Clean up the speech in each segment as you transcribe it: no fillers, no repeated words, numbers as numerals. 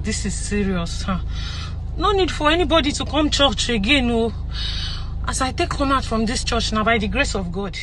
this is serious. Huh? No need for anybody to come church again. Oh, as I take come out from this church now, by the grace of God.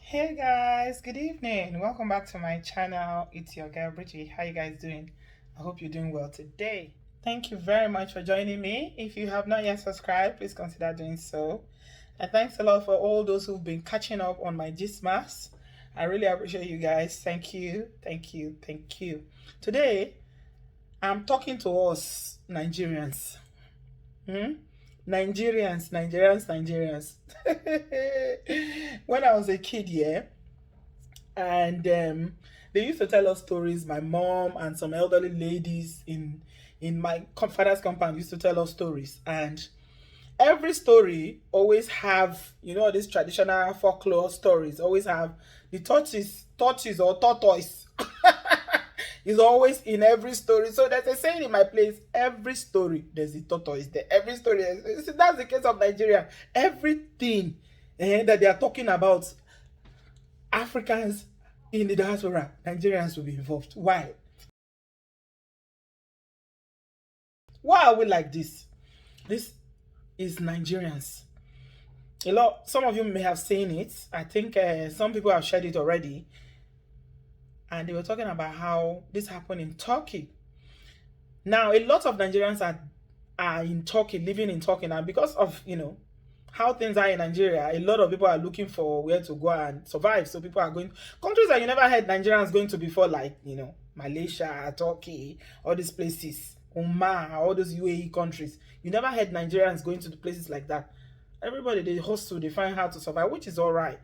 Hey guys, good evening. Welcome back to my channel. It's your girl Bridget. How you guys doing? I hope you're doing well today. Thank you very much for joining me. If you have not yet subscribed, please consider doing so. And thanks a lot for all those who've been catching up on my Gistmas. I really appreciate you guys. Thank you, thank you, thank you. Today, I'm talking to us Nigerians. Nigerians. When I was a kid, yeah, and they used to tell us stories. My mom and some elderly ladies in my father's compound used to tell us stories, and every story always have, you know, these traditional folklore stories always have the tortoise or tortoise is always in every story. So there's a saying in my place, every story there's a tortoise there. Every story, that's the case of Nigeria. Everything that they are talking about, Africans in the diaspora, Nigerians will be involved. Why are we like this? This is Nigerians. Some of you may have seen it. I think some people have shared it already. And they were talking about how this happened in Turkey. Now, a lot of Nigerians are in Turkey, living in Turkey now, because of, you know, how things are in Nigeria. A lot of people are looking for where to go and survive. So people are going countries that you never heard Nigerians going to before, like, you know, Malaysia, Turkey, all these places, Oman, all those UAE countries. You never heard Nigerians going to the places like that. Everybody, they hustle, they find how to survive, which is all right.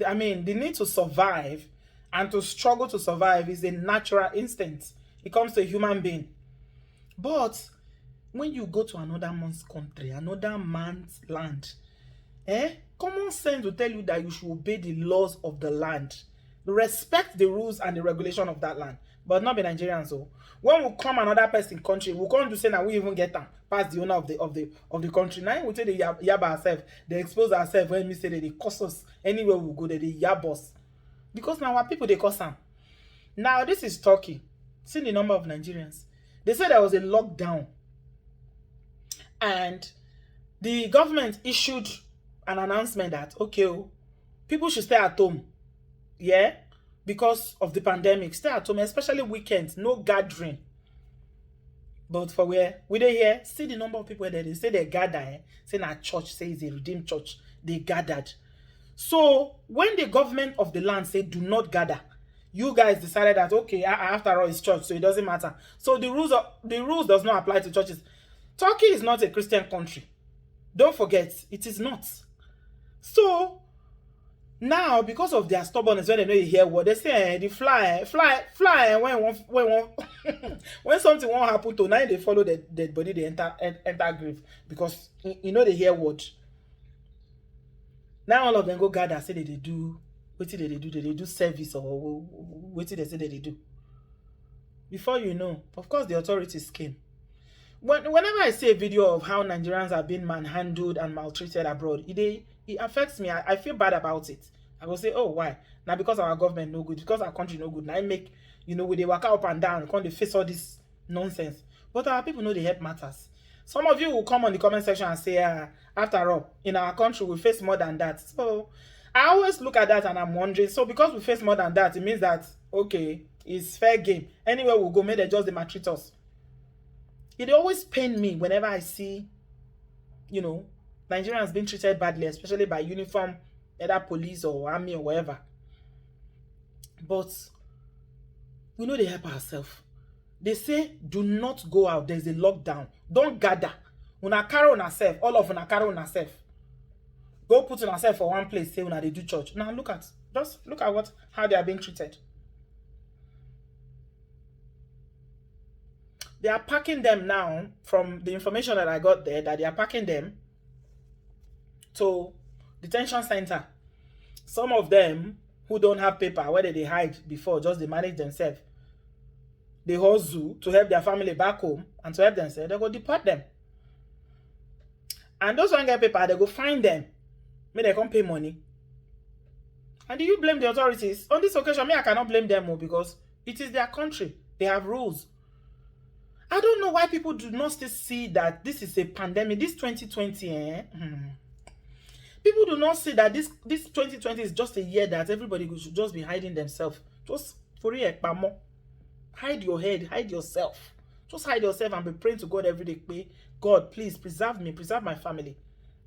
I mean, the need to survive and to struggle to survive is a natural instinct. It comes to a human being. But when you go to another man's country, another man's land, common sense will tell you that you should obey the laws of the land. Respect the rules and the regulation of that land. But not be Nigerians. So when we come another person country, we can't do say that we even get them past the owner of the country. Now we tell the yab ourselves, they expose ourselves when we say that they cost us anywhere we go, they yab us. Because now our people, they cause them. Now this is Turkey. See the number of Nigerians. They said there was a lockdown. And the government issued an announcement that, okay, people should stay at home. Yeah? Because of the pandemic. Stay at home, especially weekends. No gathering. But for where? We they here? See the number of people there. They say they gather. Say that church, say it's a redeemed church. They gathered. So when the government of the land said do not gather, you guys decided that, okay, after all, it's church, so it doesn't matter. So the rules does not apply to churches. Turkey is not a Christian country. Don't forget, it is not. So Now, because of their stubbornness, when they know you hear what they say, they fly. When when something won't happen to now, they follow the dead body, they enter grave because you know they hear what. Now all of them go gather, say that they do. What did they do? They do service or what did they say that they do? Before you know, of course, the authorities came. Whenever I see a video of how Nigerians are being manhandled and maltreated abroad, it affects me. I feel bad about it. I will say, oh, why? Now because our government no good, because our country no good. Now I make, we they work up and down, can't they face all this nonsense. But our people know the help matters. Some of you will come on the comment section and say, after all, in our country we face more than that. So I always look at that and I'm wondering, so because we face more than that, it means that, okay, it's fair game. Anywhere we go, may they just maltreat us. It always pains me whenever I see, Nigerians being treated badly, especially by uniform, either police or army or whatever. But we know they help ourselves. They say, do not go out. There's a lockdown. Don't gather. Una carry on yourself. All of una carry on yourself. Go put on yourself for one place. Say una they do church. Now just look at how they are being treated. They are packing them now, from the information that I got there, that they are packing them to detention center. Some of them who don't have paper, where they hide before, just they manage themselves. They hustle to help their family back home and to help themselves, they go deport them. And those who don't get paper, they go find them. May they come pay money. And do you blame the authorities? On this occasion, I cannot blame them because it is their country. They have rules. I don't know why people do not still see that this is a pandemic. This 2020, people do not see that this 2020 is just a year that everybody should just be hiding themselves. Just for real, hide your head, hide yourself. Just hide yourself and be praying to God every day. Pray, God, please preserve me, preserve my family.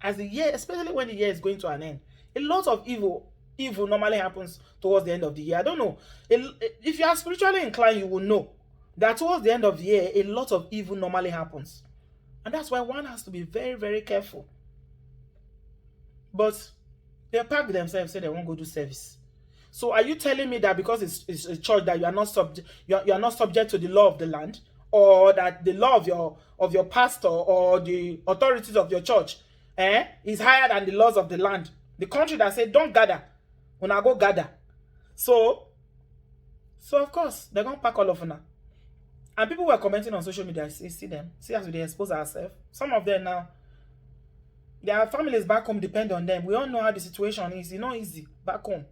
As the year, especially when the year is going to an end, a lot of evil normally happens towards the end of the year. I don't know. If you are spiritually inclined, you will know that towards the end of the year, a lot of evil normally happens. And that's why one has to be very, very careful. But they pack themselves, say they won't go do service. So are you telling me that because it's a church that you are not subject to the law of the land, or that the law of your pastor or the authorities of your church is higher than the laws of the land? The country that said don't gather, when I go gather. So of course they're gonna pack all of them. And people were commenting on social media. See them. See as they expose ourselves. Some of them now, their families back home depend on them. We all know how the situation is. It's not easy back home.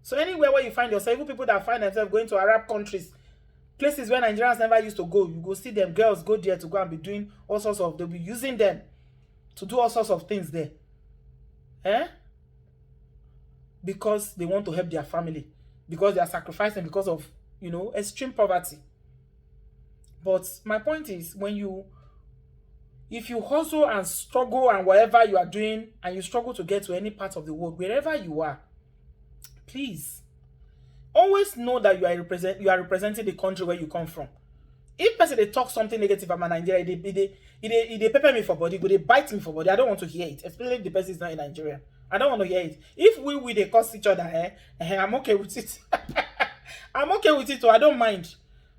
So anywhere where you find yourself, even people that find themselves going to Arab countries, places where Nigerians never used to go, you go see them. Girls go there to go and be doing all sorts of, they'll be using them to do all sorts of things there. Because they want to help their family. Because they are sacrificing because of, extreme poverty. But my point is, if you hustle and struggle and whatever you are doing, and you struggle to get to any part of the world, wherever you are, please, always know that you are representing the country where you come from. If person they talk something negative about Nigeria, they pepper me for body, but they bite me for body. I don't want to hear it, especially if the person is not in Nigeria. I don't want to hear it. If we they curse each other, I'm okay with it. I'm okay with it, so I don't mind.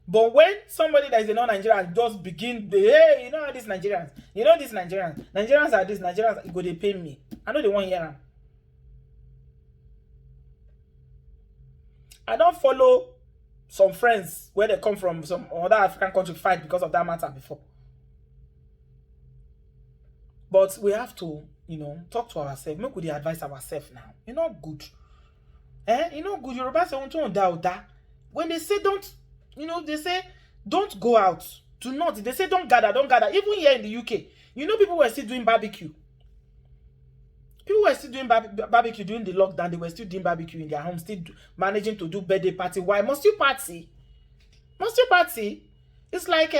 But when somebody that is a non-Nigerian just begin, hey, how these Nigerians, these Nigerians are this, Nigerians go they pay me. I know they won't hear them. I don't follow some friends where they come from some other African country fight because of that matter before. But we have to, talk to ourselves. Make we advise ourselves now. You're not good. You're not good. Yoruba say, when they say don't, they say don't go out. Do not. They say don't gather. Even here in the UK, people were still doing barbecue. People were still doing barbecue during the lockdown. They were still doing barbecue in their homes, still managing to do birthday party. Why must you party? Must you party? It's like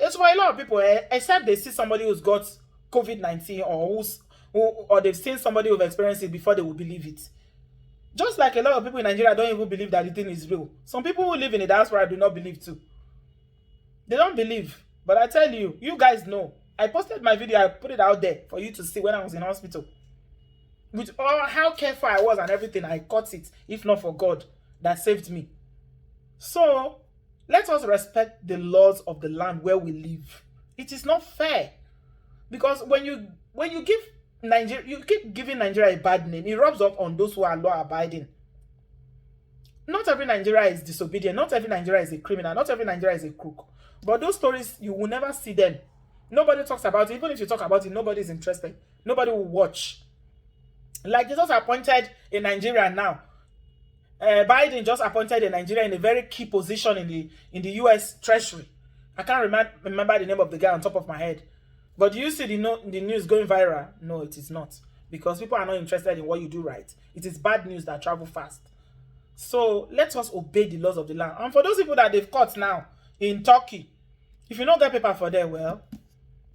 it's for a lot of people, except they see somebody who's got COVID-19 or they've seen somebody who've experienced it before they will believe it. Just like a lot of people in Nigeria don't even believe that the thing is real. Some people who live in the diaspora do not believe too. They don't believe. But I tell you, you guys know. I posted my video, I put it out there for you to see when I was in hospital. With all how careful I was and everything, I caught it, if not for God that saved me. So let us respect the laws of the land where we live. It is not fair. Because when you give Nigeria, you keep giving Nigeria a bad name, it rubs off on those who are law abiding. Not every Nigeria is disobedient, not every Nigeria is a criminal, not every Nigeria is a crook. But those stories, you will never see them. Nobody talks about it. Even if you talk about it, nobody is interested. Nobody will watch. Like they just appointed in Nigeria now. Biden just appointed a Nigeria in a very key position in the US Treasury. I can't remember the name of the guy on top of my head. But do you see the news going viral? No, it is not. Because people are not interested in what you do right. It is bad news that travel fast. So let us obey the laws of the land. And for those people that they've caught now in Turkey, if you don't get paper for them, well,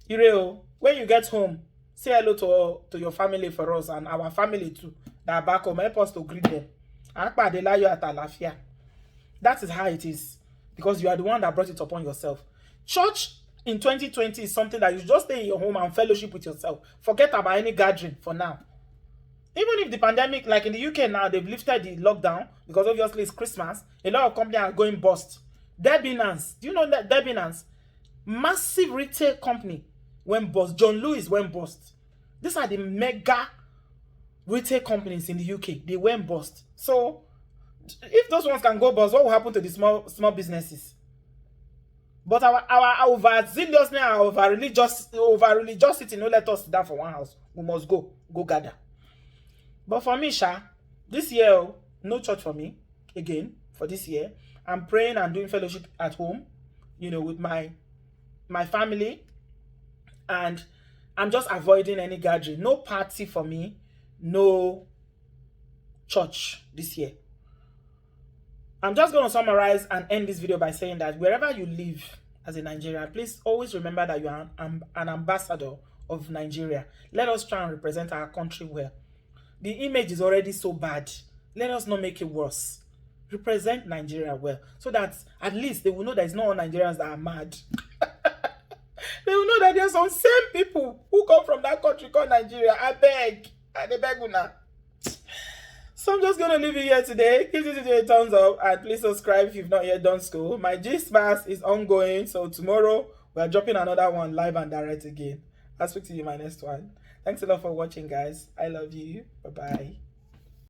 Ireo, when you get home, say hello to your family for us and our family too. That are back home, help us to greet them. That is how it is. Because you are the one that brought it upon yourself. Church in 2020 is something that you just stay in your home and fellowship with yourself. Forget about any gathering for now. Even if the pandemic, like in the UK now, they've lifted the lockdown because obviously it's Christmas. A lot of companies are going bust. Debenhams, do you know that Debenhams? Massive retail company went bust. John Lewis went bust. These are the mega retail companies in the UK. They went bust. So if those ones can go bust, what will happen to the small businesses? But our overzealousness, our over religiosity, no let us sit down for one house. We must go gather. But for me, this year, no church for me again for this year. I'm praying and doing fellowship at home, with my family, and I'm just avoiding any gathering. No party for me, no church this year. I'm just going to summarize and end this video by saying that wherever you live as a Nigerian, please always remember that you are an ambassador of Nigeria. Let us try and represent our country well. The image is already so bad. Let us not make it worse. Represent Nigeria well, so that at least they will know that it's not all Nigerians that are mad. They will know that there are some same people who come from that country called Nigeria. I beg una. So I'm just going to leave it here today. Give this video a thumbs up and please subscribe if you've not yet done so. My Gistmas is ongoing, so tomorrow we are dropping another one live and direct again. I'll speak to you in my next one. Thanks a lot for watching, guys. I love you. Bye-bye.